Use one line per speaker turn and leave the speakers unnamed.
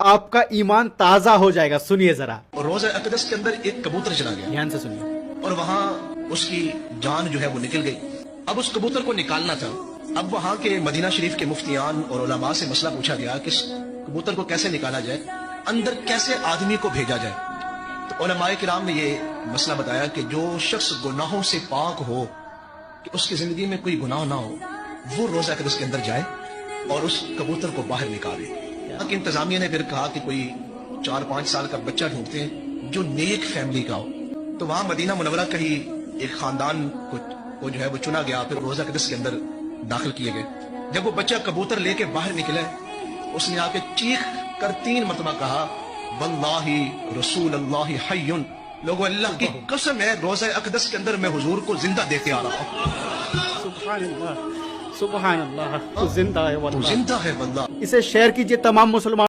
आपका ईमान ताजा हो जाएगा। सुनिए जरा,
और रोज़ा अक़दस के अंदर एक कबूतर चला गया
ध्यान से सुनिए।
और वहाँ उसकी जान जो है वो निकल गई। अब उस कबूतर को निकालना था। अब वहाँ के मदीना शरीफ के मुफ्तियान और उलमा से मसला पूछा गया कि इस कबूतर को कैसे निकाला जाए, अंदर कैसे आदमी को भेजा जाए। तो उलमाए किराम ने ये मसला बताया कि जो शख्स गुनाहों से पाक हो, कि उसकी जिंदगी में कोई गुनाह ना हो, वो रोज़ा अक़दस के अंदर जाए और उस कबूतर को बाहर निकाले। कि इंतजामिया ने फिर कहा कि कोई 4-5 साल का बच्चा ढूंढते हैं जो नेक फैमिली का हो। तो वहां मदीना मुनव्वरा का ही एक खानदान को जो है वो चुना गया। फिर रोज़ा अक़दस के अंदर दाखिल किए गए। जब वो बच्चा कबूतर लेके बाहर निकला, उसने आके चीख कर 3 मरतबा कहा, वल्लाही रसूल अल्लाह हय्युन, लोगों अल्लाह की कसम है रोज़ा अक़दस के अंदर मैं हुजूर को जिंदा देखते आ रहा हूँ।
सुभान अल्लाह, सुभान अल्लाह, तो जिंदा है वल्लाह।
जिंदा है वल्लाह।
इसे शेयर कीजिए तमाम मुसलमान